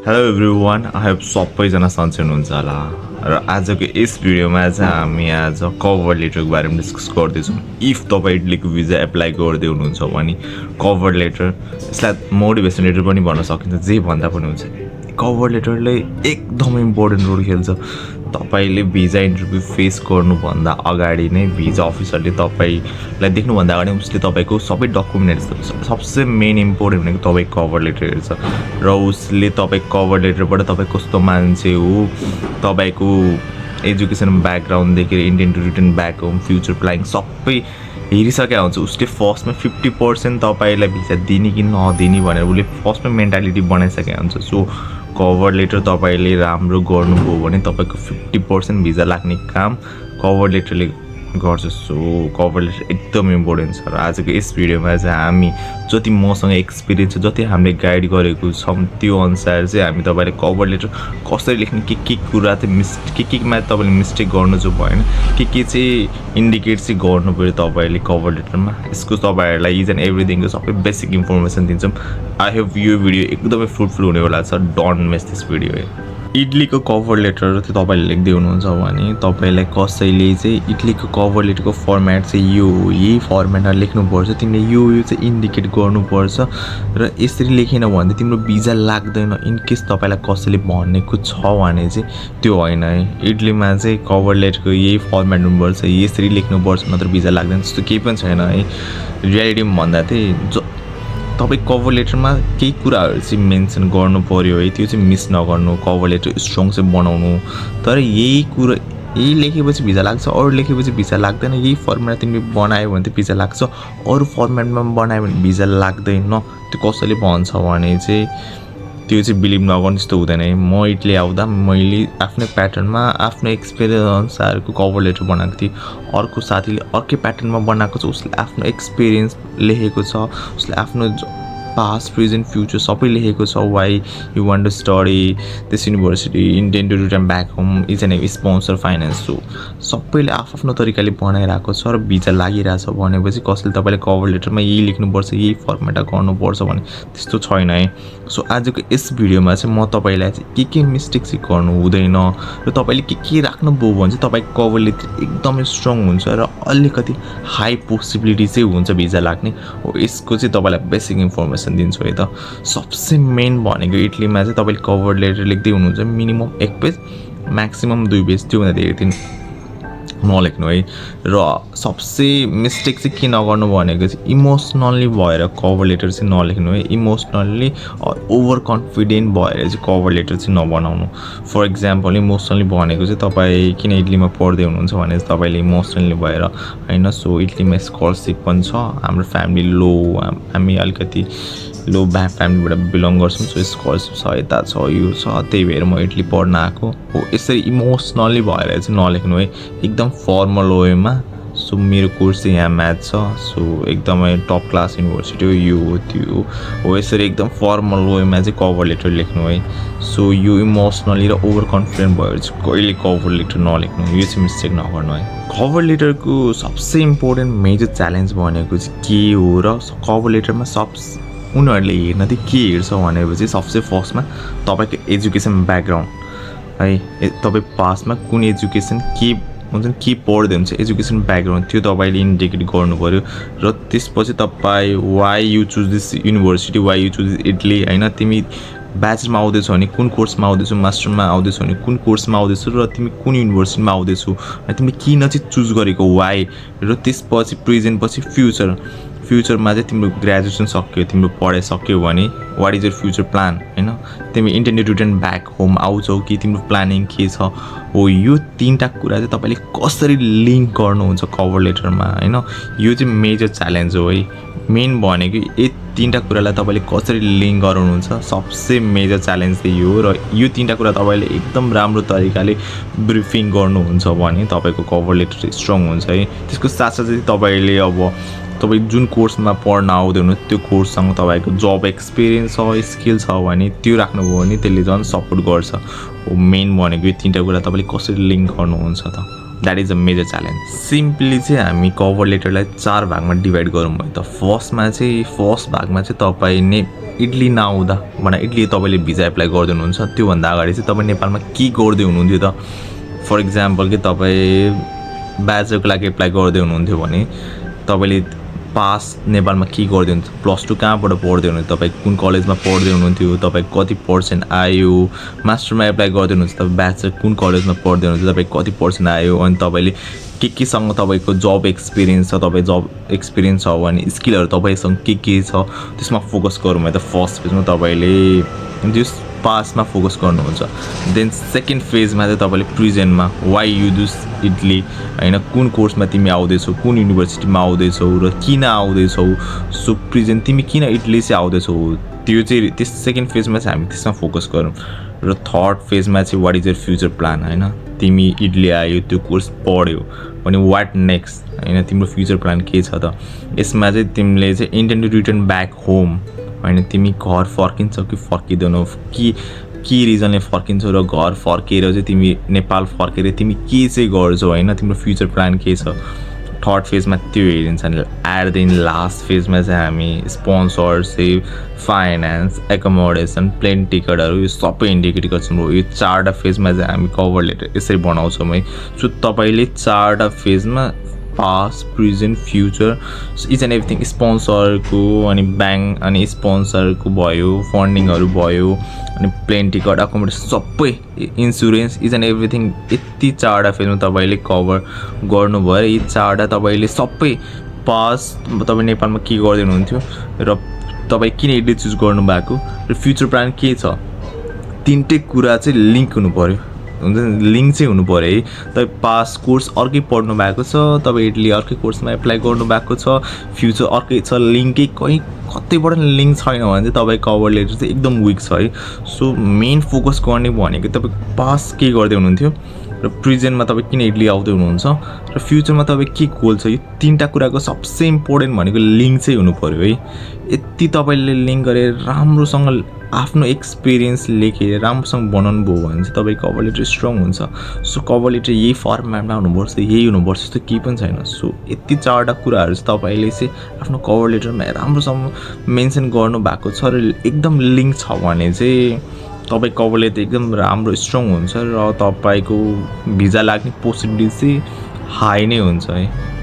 Hello everyone, I hope सबैजना सन्चै हुनुहुन्छ होला र आजको यस भिडियोमा चाहिँ हामी आज कभर लेटरको बारेमा डिस्कस गर्दैछौँ। इफ तपाईँ इटलीको भिजा एप्लाई गर्दै हुनुहुन्छ भने कभर लेटर, यसलाई मोटिभेसन लेटर पनि भन्न सकिन्छ, जे भन्दा पनि हुन्छ। कभर लेटरले एकदमै इम्पोर्टेन्ट रोल खेल्छ। तपाईँले भिजा इन्टरभ्यू फेस गर्नुभन्दा अगाडि नै भिजा अफिसरले तपाईँलाई देख्नुभन्दा अगाडि उसले तपाईँको सबै डकुमेन्ट्स, सबसे मेन इम्पोर्टेन्ट भनेको तपाईँ कभर लेटर हेर्छ र उसले तपाईँ कभर लेटरबाट तपाईँ कस्तो मान्छे हो, तपाईँको एजुकेसन ब्याकग्राउन्डदेखि Indian to return back home, future planning सबै हेरिसकेको हुन्छ। उसले फर्स्टमा 50% तपाईँलाई भिजा दिने कि नदिने भनेर उसले फर्स्टमा मेन्टालिटी बनाइसकेको हुन्छ। सो कभर लेटर तपाईँले राम्रो गर्नुभयो भने तपाईँको 50% भिजा लाग्ने काम कभर लेटरले गर्छ। सो कभर लेटर एकदम इम्पोर्टेन्ट छ र आजको यस भिडियोमा चाहिँ हामी जति मसँग एक्सपिरियन्स छ, जति हामीले गाइड गरेको छौँ त्यो अनुसार चाहिँ हामी तपाईँले कभर लेटर कसरी लेख्ने, के कुरा चाहिँ केमा तपाईँले मिस्टेक गर्नु चाहिँ भएन, के चाहिँ इन्डिकेट चाहिँ गर्नु पऱ्यो तपाईँले कभर लेटरमा, यसको तपाईँहरूलाई इच एन्ड एभ्रिथिङको सबै बेसिक इन्फर्मेसन दिन्छौँ। आई होप यो भिडियो एकदमै फ्रुटफुल हुनेवाला छ। Don't miss this video. इटलीको कभर लेटर चाहिँ तपाईँले लेख्दै हुनुहुन्छ भने तपाईँलाई कसैले चाहिँ इटलीको कभर लेटरको फर्मेट चाहिँ यो हो, यही फर्मेटमा लेख्नुपर्छ, तिमीले यो चाहिँ इन्डिकेट गर्नुपर्छ र यसरी लेखेन भने तिम्रो भिजा लाग्दैन। इनकेस तपाईँलाई कसैले भनेको छ भने चाहिँ त्यो होइन है। इटलीमा चाहिँ कभर लेटरको यही फर्मेट हुनुपर्छ, यसरी लेख्नुपर्छ, नत्र भिजा लाग्दैन, त्यस्तो केही पनि छैन है। रियालिटीमा भन्दा चाहिँ तपाईँ कभर लेटरमा केही कुराहरू चाहिँ मेन्सन गर्नु पऱ्यो है, त्यो चाहिँ मिस नगर्नु, कभर लेटर स्ट्रङ चाहिँ बनाउनु। तर यही लेखेपछि भिजा लाग्छ, अरू लेखेपछि भिजा लाग्दैन। यही फर्मेटमा तिमीले बनायो भने चाहिँ भिजा लाग्छ, अरू फर्मेटमा बनायो भने भिजा लाग्दैन। त्यो कसैले भन्छ भने चाहिँ त्यो चाहिँ बिलिभ नगर्नु, त्यस्तो हुँदैन है। म इटली आउँदा मैले आफ्नै प्याटर्नमा आफ्नो एक्सपिरियन्स अनुसारको कभर लेटर बनाएको थिएँ। अर्को साथीले अर्कै प्याटर्नमा बनाएको छ, उसले आफ्नो एक्सपिरियन्स लेखेको छ, उसले आफ्नो पास्ट प्रेजेन्ट फ्युचर सबै लेखेको छ। Why you want to study this university, intend to return back home, is an sponsor finance. So सबैले आफ्नो तरिकाले बनाइरहेको छ र भिजा लागिरहेछ भनेपछि कसैले तपाईँले कभर लेटरमा यही लेख्नुपर्छ, यही फर्मेटमा गर्नुपर्छ भने त्यस्तो छैन है। सो आजको यस भिडियोमा चाहिँ म तपाईँलाई चाहिँ के मिस्टेक चाहिँ गर्नु हुँदैन र तपाईँले के राख्नुभयो भने चाहिँ तपाईँको कभर लेटर एकदमै स्ट्रङ हुन्छ र अलिकति हाई पोसिबिलिटी चाहिँ हुन्छ भिजा लाग्ने हो। यसको चाहिँ तपाईँलाई बेसिक इन्फर्मेसन दिन्छु है त। सबसे मेन भनेको इटलीमा चाहिँ तपाईँले कभर लेटर लेख्दै हुनुहुन्छ मिनिमम 1 पेज, म्याक्सिमम 2 पेज, त्योभन्दा धेरै दिन नलेख्नु है। र सबसे मिस्टेक चाहिँ के नगर्नु भनेको चाहिँ इमोसनल्ली भएर कभर लेटर चाहिँ नलेख्नु है। इमोसनल्ली ओभर कन्फिडेन्ट भएर चाहिँ कभर लेटर चाहिँ नबनाउनु। फर इक्जाम्पल इमोसनली भनेको चाहिँ तपाईँ किन इटलीमा पढ्दै हुनुहुन्छ भने तपाईँले इमोसनली भएर होइन। सो इटलीमा स्कलरसिप पनि छ, हाम्रो फ्यामिली लो, हामी अलिकति लो फ्यामिलीबाट बिलोङ गर्छौँ, सो स्कलरसिप छ, यता छ, यो छ, त्यही भएर म इटली पढ्न आएको हो। यसरी इमोसनली भएर चाहिँ नलेख्नु है, एकदम फर्मल वेमा। सो मेरो कोर्स चाहिँ यहाँ म्याथ छ, सो एकदमै टप क्लास युनिभर्सिटी हो, यो हो त्यो हो, यसरी एकदम फर्मल वेमा चाहिँ कभर लेटर लेख्नु है। सो यो इमोसनली र ओभर कन्फिडेन्ट भएर चाहिँ कहिले कभर लेटर नलेख्नु, यो चाहिँ मिस्टेक नगर्नु है। कभर लेटरको सबसे इम्पोर्टेन्ट मेजर च्यालेन्ज भनेको चाहिँ के हो र कभर लेटरमा उनीहरूले हेर्न चाहिँ के हेर्छ भनेपछि सबसे फर्स्टमा तपाईँको एजुकेसन ब्याकग्राउन्ड है, तपाईँ पासमा कुन एजुकेसन के हुन्छ, के पढ्दै हुन्छ, एजुकेसन ब्याकग्राउन्ड त्यो तपाईँले इन्डिकेट गर्नु पऱ्यो। र त्यसपछि तपाईँ why you choose this university, why you choose Italy होइन। तिमी ब्याचलरमा आउँदैछौ भने कुन कोर्समा आउँदैछौ, मास्टरमा आउँदैछौ भने कुन कोर्समा आउँदैछौ र तिमी कुन युनिभर्सिटीमा आउँदैछौ, तिमीले किन चाहिँ चुज गरेको वाइ। र त्यसपछि प्रेजेन्टपछि फ्युचरमा चाहिँ तिम्रो ग्रेजुएसन सक्यो, तिम्रो पढाइ सक्यो भने what is your future plan होइन। तिमी intend to return back home आउँछौ कि तिम्रो प्लानिङ के छ हो। यो 3टा कुरा चाहिँ तपाईँले कसरी लिङ्क गर्नुहुन्छ कभर लेटरमा होइन, यो चाहिँ मेजर च्यालेन्ज हो है। मेन भनेको यी 3टा कुरालाई तपाईँले कसरी लिङ्क गराउनुहुन्छ, सबसे मेजर च्यालेन्ज चाहिँ यो हो। र यो 3टा कुरा तपाईँले एकदम राम्रो तरिकाले ब्रिफिङ गर्नुहुन्छ भने तपाईँको कभर लेटर स्ट्रङ हुन्छ है। त्यसको साथसाथै तपाईँले अब तपाईँ जुन कोर्समा पढ्न आउँदै हुनु त्यो कोर्ससँग तपाईँको जब एक्सपिरियन्स छ, स्किल छ भने त्यो राख्नुभयो भने त्यसले झन् सपोर्ट गर्छ हो। मेन भनेको यो 3टा कुरा तपाईँले कसरी लिङ्क गर्नुहुन्छ त that is a major challenge. Simply चाहिँ हामी कभर लेटरलाई 4 भागमा डिभाइड गरौँ भयो त। फर्स्ट भागमा चाहिँ तपाईँ इटली नआउँदा इटली तपाईँले भिजा एप्लाई गर्दै हुनुहुन्छ, त्योभन्दा अगाडि चाहिँ तपाईँ नेपालमा के गर्दै हुनुहुन्थ्यो त। फर इक्जाम्पल कि तपाईँ ब्याचलरको लागि एप्लाई गर्दै हुनुहुन्थ्यो भने तपाईँले पास नेपालमा के गर्दै हुनुहुन्छ, +2 कहाँबाट पढ्दै हुनुहुन्थ्यो, तपाईँ कुन कलेजमा पढ्दै हुनुहुन्थ्यो, तपाईँ कति % आयो, मास्टरमा एप्लाई गर्दै हुनुहुन्छ तपाईँ ब्याचलर कुन कलेजमा पढ्दै हुनुहुन्छ, तपाईँ कति % आयो, अनि तपाईँले केसँग तपाईँको जब एक्सपिरियन्स छ, तपाईँ जब एक्सपिरियन्स छ भने स्किलहरू तपाईँसँग के छ त्यसमा फोकस गरौँ है त। फर्स्ट फेजमा तपाईँले त्यस पासमा फोकस गर्नुहुन्छ। देन सेकेन्ड फेजमा चाहिँ तपाईँले प्रिजेन्टमा वाइ यु डु इटली होइन, कुन कोर्समा तिमी आउँदैछौ, कुन युनिभर्सिटीमा आउँदैछौ र किन आउँदैछौ, सो प्रिजेन्ट तिमी किन इटली चाहिँ आउँदैछौ, त्यो चाहिँ त्यस सेकेन्ड फेजमा चाहिँ हामी त्यसमा फोकस गरौँ। र थर्ड फेजमा चाहिँ what is your future plan होइन, तिमी इटली आयो त्यो कोर्स पढ्यो भने वाट नेक्स्ट होइन, तिम्रो फ्युचर प्लान के छ त। यसमा चाहिँ तिमीले चाहिँ intend to return back home होइन, तिमी घर फर्किन्छौ कि फर्किँदैनौ, के रिजनले फर्किन्छौ र घर फर्केर चाहिँ तिमी नेपाल फर्केर तिमी के चाहिँ गर्छौ होइन, तिम्रो फ्युचर प्लान के छ। थर्ड फेजमा त्यो हेरिन्छ। एट द इन लास्ट फेजमा चाहिँ हामी स्पोन्सरसिप, फाइनेन्स, एकोमोडेसन, प्लेन टिकटहरू यो सबै इन्डिकेट गर्छौँ। यो 4वटा फेजमा चाहिँ हामी कभर लेटर यसरी बनाउँछौँ है। सो तपाईँले 4वटा फेजमा past, present, future each and everything, स्पोन्सरको अनि ब्याङ्क अनि स्पोन्सरको भयो, फन्डिङहरू भयो, अनि प्लेन टिकट, एकोमोडेसन सबै, इन्सुरेन्स, इच एन्ड एभ्रिथिङ, यति 4वटा फेजमा तपाईँले कभर गर्नुभयो। यी 4वटा तपाईँले सबै पास्ट तपाईँ नेपालमा के गर्दै हुनुहुन्थ्यो र तपाईँ किन इटली चुज गर्नुभएको र फ्युचर प्लान के छ, 3टै कुरा चाहिँ लिङ्क हुनु पऱ्यो, हुन्छ नि, लिङ्क चाहिँ हुनु पऱ्यो है। तपाईँ पास कोर्स अर्कै पढ्नु भएको छ, तपाईँ इटली अर्कै कोर्समा एप्लाई गर्नुभएको छ, फ्युचर अर्कै छ, लिङ्कै कतैबाट लिङ्क छैन भने चाहिँ तपाईँ कभर लेटर चाहिँ एकदम विक छ है। सो मेन फोकस गर्ने भनेको तपाईँ पास के गर्दै हुनुहुन्थ्यो र प्रेजेन्टमा तपाईँ किन इटली आउँदै हुनुहुन्छ र फ्युचरमा तपाईँ के गोल छ, यो 3टा कुराको सबसे इम्पोर्टेन्ट भनेको लिङ्क चाहिँ हुनु पऱ्यो है। यति तपाईँले लिङ्क गरेर राम्रोसँग आफ्नो एक्सपिरियन्स लेखेर राम्रोसँग बनाउनु भयो भने चाहिँ तपाईँ कभर लेटर स्ट्रङ हुन्छ। सो कभर लेटर यही फर्मेटमा हुनुपर्छ, यही हुनुपर्छ जस्तो केही पनि छैन। सो यति 4वटा कुराहरू चाहिँ तपाईँले चाहिँ आफ्नो कभर लेटरमा राम्रोसँग मेन्सन गर्नुभएको छ र एकदम लिङ्क छ भने चाहिँ तपाईँ कभर लेटर एकदम राम्रो स्ट्रङ हुन्छ र तपाईँको भिजा लाग्ने पोसिबिलिटी चाहिँ हाई नै हुन्छ है।